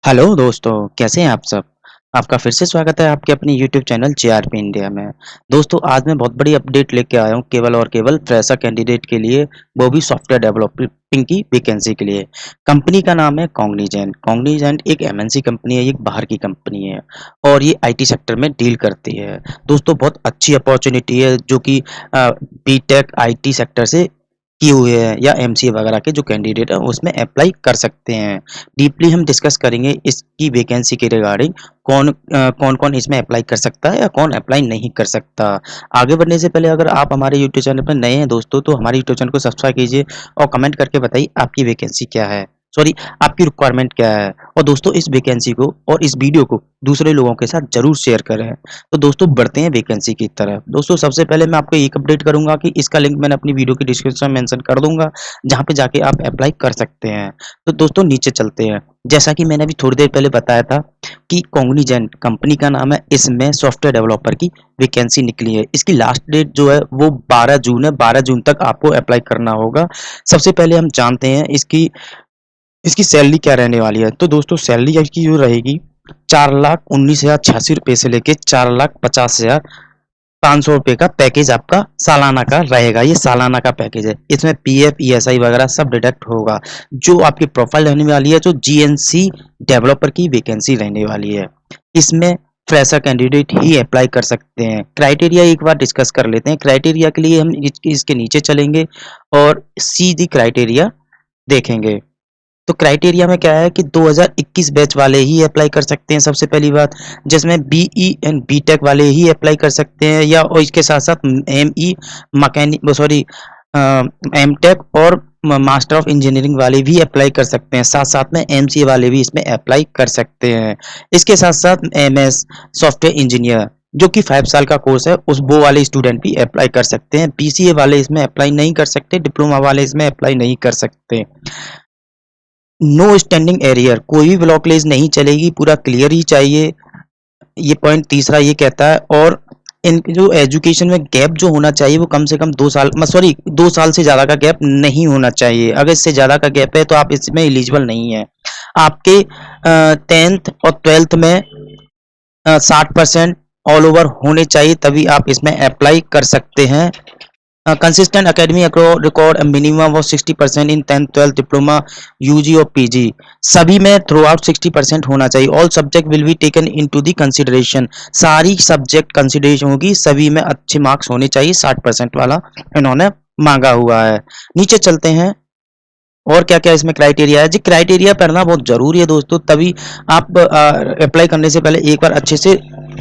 Hello दोस्तों, कैसे हैं आप सब? आपका फिर से स्वागत है आपके अपने यूट्यूब चैनल जेआरपी इंडिया में। दोस्तों, आज मैं बहुत बड़ी अपडेट लेके आया हूँ केवल और केवल फ्रेशर कैंडिडेट के लिए, वो भी सॉफ्टवेयर डेवलपिंग की वैकेंसी के लिए। कंपनी का नाम है कॉग्निजेंट। कॉग्निजेंट एक एमएनसी कंपनी है, एक बाहर की कंपनी है और ये आईटी सेक्टर में डील करती है। दोस्तों, बहुत अच्छी अपॉर्चुनिटी है जो कि बीटेक आईटी सेक्टर से किए हुए हैं या एमसीए वगैरह के जो कैंडिडेट है उसमें अप्लाई कर सकते हैं। डीपली हम डिस्कस करेंगे इसकी वैकेंसी के रिगार्डिंग कौन-कौन इसमें अप्लाई कर सकता है या कौन अप्लाई नहीं कर सकता। आगे बढ़ने से पहले अगर आप हमारे यूट्यूब चैनल पर नए हैं दोस्तों, तो हमारे यूट्यूब चैनल को सब्सक्राइब कीजिए और कमेंट करके बताइए आपकी वैकेंसी क्या है? सॉरी, आपकी रिक्वायरमेंट क्या है? और दोस्तों, इस वैकेंसी को और इस वीडियो को दूसरे लोगों के साथ ज़रूर शेयर करें। तो दोस्तों, बढ़ते हैं वैकेंसी की तरफ। दोस्तों, सबसे पहले मैं आपको एक अपडेट करूँगा कि इसका लिंक मैंने अपनी वीडियो की डिस्क्रिप्शन में मेंशन कर दूँगा, जहाँ पे जाके आप अप्लाई कर सकते हैं। तो दोस्तों, नीचे चलते हैं। जैसा कि मैंने अभी थोड़ी देर पहले बताया था कि कॉग्निजेंट कंपनी का नाम है, इसमें सॉफ्टवेयर डेवलपर की वैकेंसी निकली है। इसकी लास्ट डेट जो है वो 12 जून है। 12 जून तक आपको अप्लाई करना होगा। सबसे पहले हम जानते हैं इसकी इसकी सैलरी क्या रहने वाली है। तो दोस्तों, सैलरी इसकी जो रहेगी 4,19,086 से लेके 4,50,500 का पैकेज आपका सालाना का रहेगा। ये सालाना का पैकेज है। इसमें पीएफ, ईएसआई वगैरह सब डिडक्ट होगा। जो आपकी प्रोफाइल रहने वाली है, जो जीएनसी डेवलपर की वैकेंसी रहने वाली है, इसमें फ्रेशर कैंडिडेट ही अप्लाई कर सकते हैं। क्राइटेरिया एक बार डिस्कस कर लेते हैं। क्राइटेरिया के लिए हम इसके नीचे चलेंगे और सीधी क्राइटेरिया देखेंगे। तो क्राइटेरिया में क्या है कि 2021 बैच वाले ही अप्लाई कर सकते हैं, सबसे पहली बात। जिसमें बीई एंड बीटेक वाले ही अप्लाई कर सकते हैं, या और इसके साथ साथ एमई मैकेनिक सॉरी एमटेक और मास्टर ऑफ इंजीनियरिंग वाले भी अप्लाई कर सकते हैं। साथ साथ में एमसीए वाले भी इसमें अप्लाई कर सकते हैं। इसके साथ साथ एमएस सॉफ्टवेयर इंजीनियर जो कि 5 साल का कोर्स है, उस वो वाले स्टूडेंट भी अप्लाई कर सकते हैं। बीसीए वाले इसमें अप्लाई नहीं कर सकते, डिप्लोमा वाले इसमें अप्लाई नहीं कर सकते। नो स्टैंडिंग एरियर, कोई भी ब्लॉकलेस नहीं चलेगी, पूरा क्लियर ही चाहिए। ये पॉइंट तीसरा ये कहता है। और इनकी जो एजुकेशन में गैप जो होना चाहिए वो कम से कम 2 साल, सॉरी 2 साल से ज़्यादा का गैप नहीं होना चाहिए। अगर इससे ज़्यादा का गैप है तो आप इसमें एलिजिबल नहीं है। आपके 10th और 12th में 60% ऑल ओवर होने चाहिए, तभी आप इसमें अप्लाई कर सकते हैं। Consistent academic record minimum of 60% in 10th 12th diploma UG और पीजी, सभी में थ्रू आउट 60% होना चाहिए। All subject will be taken into the consideration, सारी सब्जेक्ट कंसिडरेशन होगी, सभी में अच्छे मार्क्स होने चाहिए। 60% वाला इन्होंने मांगा हुआ है। नीचे चलते हैं और क्या क्या इसमें क्राइटेरिया है। जी, क्राइटेरिया पढ़ना बहुत जरूरी है दोस्तों, तभी आप अप्लाई करने से पहले एक बार अच्छे से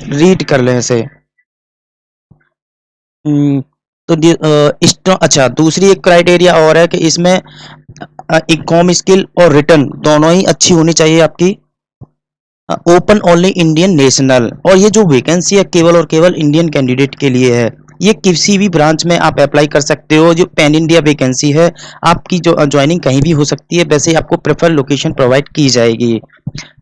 रीड कर लें इसे। हम्म, तो अच्छा, दूसरी एक क्राइटेरिया और है कि इसमें एक कॉम स्किल और रिटर्न दोनों ही अच्छी होनी चाहिए आपकी। ओपन ओनली इंडियन नेशनल, और ये जो वैकेंसी है केवल और केवल इंडियन कैंडिडेट के लिए है। ये किसी भी ब्रांच में आप अप्लाई कर सकते हो। जो पैन इंडिया वैकेंसी है, आपकी जो ज्वाइनिंग कहीं भी हो सकती है, वैसे आपको प्रेफर लोकेशन प्रोवाइड की जाएगी।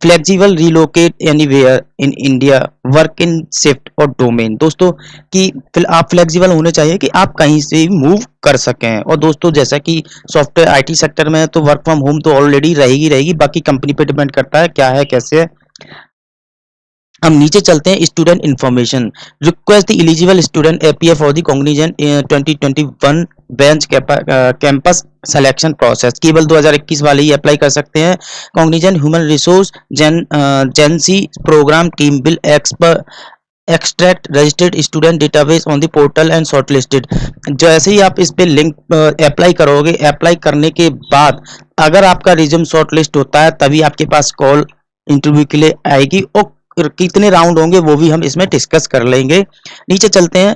Flexible relocate anywhere in India, work in shift और डोमेन। दोस्तों, कि आप फ्लेक्सिबल होने चाहिए कि आप कहीं से भी मूव कर सकें। और दोस्तों, जैसा कि सॉफ्टवेयर आईटी सेक्टर में है तो वर्क फ्रॉम होम तो ऑलरेडी रहेगी रहेगी, बाकी कंपनी पे डिपेंड करता है क्या है कैसे है। हम नीचे चलते हैं। Student information, request the eligible student APF for the Cognizant 2021 bench campus selection process. केवल 2021 वाले ही अप्लाई कर सकते हैं। Cognizant human resource GenC program team will extract registered student database on the portal and shortlisted. जैसे ही आप इस पे लिंक अप्लाई करोगे, अप्लाई करने के बाद अगर आपका रिज्यूम शॉर्टलिस्ट होता है तभी आपके पास कॉल इंटरव्यू के लिए आएगी, और कितने राउंड होंगे वो भी हम इसमें डिस्कस कर लेंगे। नीचे चलते हैं।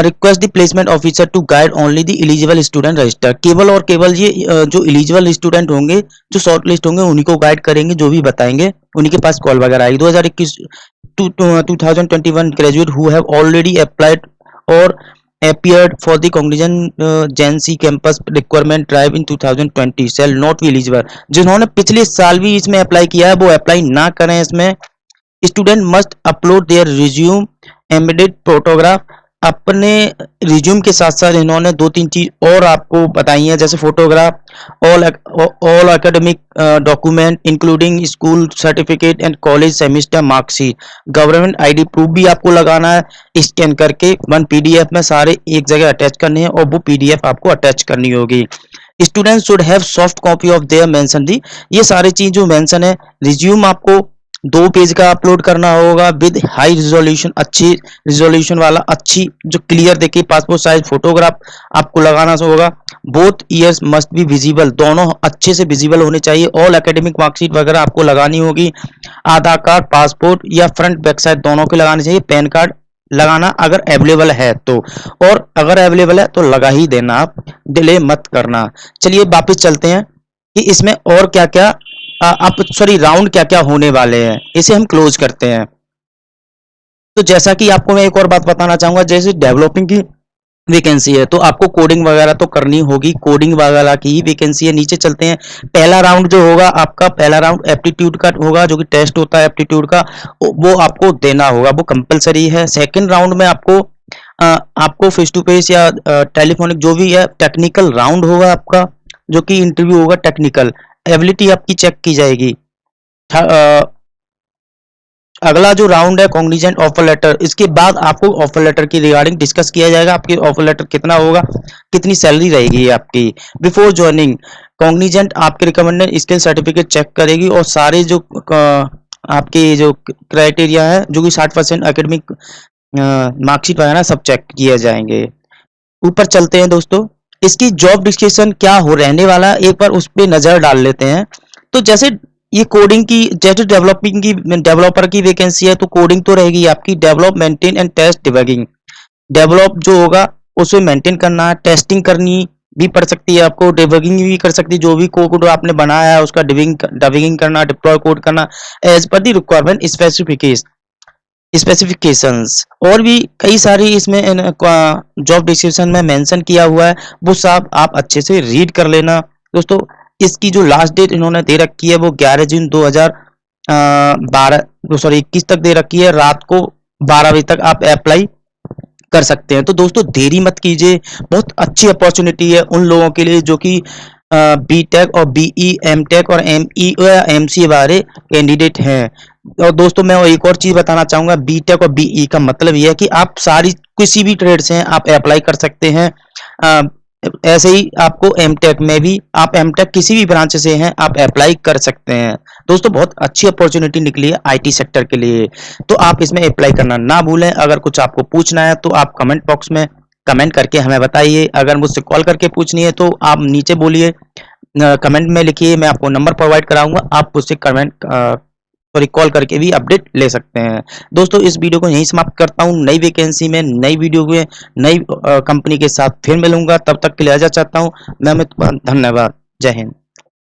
Request the placement officer to guide only the eligible student register. केवल और केवल ये जो एलिजिबल स्टूडेंट होंगे, जो शॉर्ट लिस्ट होंगे, उन्हीं को गाइड करेंगे, जो भी बताएंगे उन्हीं के पास कॉल वगैरह आएगी। 2021 graduate who have already applied और appeared for the cognizant Gen-C campus requirement drive in 2020 shall not be eligible। जिन्होंने पिछले साल भी इसमें अप्लाई किया है वो अप्लाई ना करें इसमें। Student must upload there resume, embedded photograph, अपने रिज्यूम के साथ साथ इन्होंने 2-3 चीज और आपको बताई है, जैसे photograph, all academic document including school certificate and college semester marksheet, government ID proof भी आपको लगाना है, स्कैन करके 1 पीडीएफ में सारे एक जगह अटैच करने हैं और वो पीडीएफ आपको अटैच करनी होगी। Student should have soft copy of their mention the, ये सारी चीज जो मेंशन है। रिज्यूम आपको 2 पेज का अपलोड करना होगा विद हाई रिजोल्यूशन, अच्छी रिजोल्यूशन वाला, अच्छी जो क्लियर देखे। पासपोर्ट साइज फोटोग्राफ आपको लगाना होगा। Both years must be visible, दोनों अच्छे से विजिबल होने चाहिए। ऑल एकेडमिक मार्कशीट वगैरह आपको लगानी होगी। आधार कार्ड, पासपोर्ट या फ्रंट बैक साइड दोनों के लगाने चाहिए। पैन कार्ड लगाना अगर अवेलेबल है तो, और अगर अवेलेबल है तो लगा ही देना, आप डिले मत करना। चलिए वापस चलते हैं कि इसमें और क्या क्या आप सॉरी राउंड क्या क्या होने वाले हैं, इसे हम क्लोज करते हैं। तो जैसा कि आपको मैं एक और बात बताना चाहूंगा, जैसे डेवलपिंग की वैकेंसी है तो आपको कोडिंग वगैरह तो करनी होगी, कोडिंग वगैरह की ही वैकेंसी है। नीचे चलते हैं। पहला राउंड जो होगा आपका, पहला राउंड एप्टीट्यूड का होगा, जो कि टेस्ट होता है एप्टीट्यूड का, वो आपको देना होगा, वो कंपलसरी है। सेकंड राउंड में आपको फेस टू फेस या टेलीफोनिक जो भी है टेक्निकल राउंड होगा आपका, जो कि इंटरव्यू होगा टेक्निकल, एबिलिटी आपकी चेक की जाएगी। अगला जो राउंड है कॉग्निजेंट ऑफर लेटर, इसके बाद आपको ऑफर लेटर की रिगार्डिंग डिस्कस किया जाएगा, आपके ऑफर लेटर कितना होगा, कितनी सैलरी रहेगी आपकी। बिफोर ज्वाइनिंग कॉग्निजेंट आपके रिकमेंडेड स्किल सर्टिफिकेट चेक करेगी और सारे जो आपके जो क्राइटेरिया है, जो कि 60% एकेडमिक मार्कशीट वगैरह सब चेक किए जाएंगे। ऊपर चलते हैं दोस्तों, इसकी जॉब डिस्क्रिप्शन क्या हो रहने वाला है, एक बार उस पर नजर डाल लेते हैं। तो जैसे ये कोडिंग की, जैसे डेवलपिंग की, डेवलपर की वैकेंसी है तो कोडिंग तो रहेगी आपकी। Develop, maintain and test debugging, develop जो होगा उसे मेंटेन करना है, टेस्टिंग करनी भी पड़ सकती है आपको, डिबगिंग भी कर सकती है, जो भी कोड आपने बनाया है उसका डिबगिंग करना, डिप्लॉय कोड करना as per the requirement specifications. और भी कई सारी इसमें जॉब डिस्क्रिप्शन में मेंशन किया हुआ है, वो सब आप अच्छे से रीड कर लेना दोस्तों। इसकी जो लास्ट डेट इन्होंने दे रखी है वो 11 जून 2021 तक दे रखी है। रात को 12 बजे तक आप अप्लाई कर सकते हैं। तो दोस्तों देरी मत कीजिए, बहुत अच्छी अपॉर्चुनिटी है उन लोगों के लिए जो कि बीटेक और बीई, एमटेक और एमई या एमसीए वाले कैंडिडेट हैं। और दोस्तों मैं एक और चीज बताना चाहूंगा, बीटेक और बीई का मतलब यह है कि आप सारी किसी भी ट्रेड से हैं आप अप्लाई कर सकते हैं। ऐसे ही आपको एमटेक में भी, आप एमटेक किसी भी ब्रांच से हैं आप अप्लाई कर सकते हैं। दोस्तों बहुत अच्छी अपॉर्चुनिटी निकली है आईटी सेक्टर के लिए, तो आप इसमें अप्लाई करना ना भूलें। अगर कुछ आपको पूछना है तो आप कमेंट बॉक्स में कमेंट करके हमें बताइए। अगर मुझसे कॉल करके पूछनी है तो आप नीचे बोलिए, कमेंट में लिखिए, मैं आपको नंबर प्रोवाइड कराऊंगा, आप मुझसे कॉल करके भी अपडेट ले सकते हैं। दोस्तों इस वीडियो को यहीं समाप्त करता हूं। नई वैकेंसी में, नई वीडियो में, नई कंपनी के साथ फिर मिलूंगा। तब तक के लिए आजा चाहता हूं मैं। धन्यवाद। जय हिंद।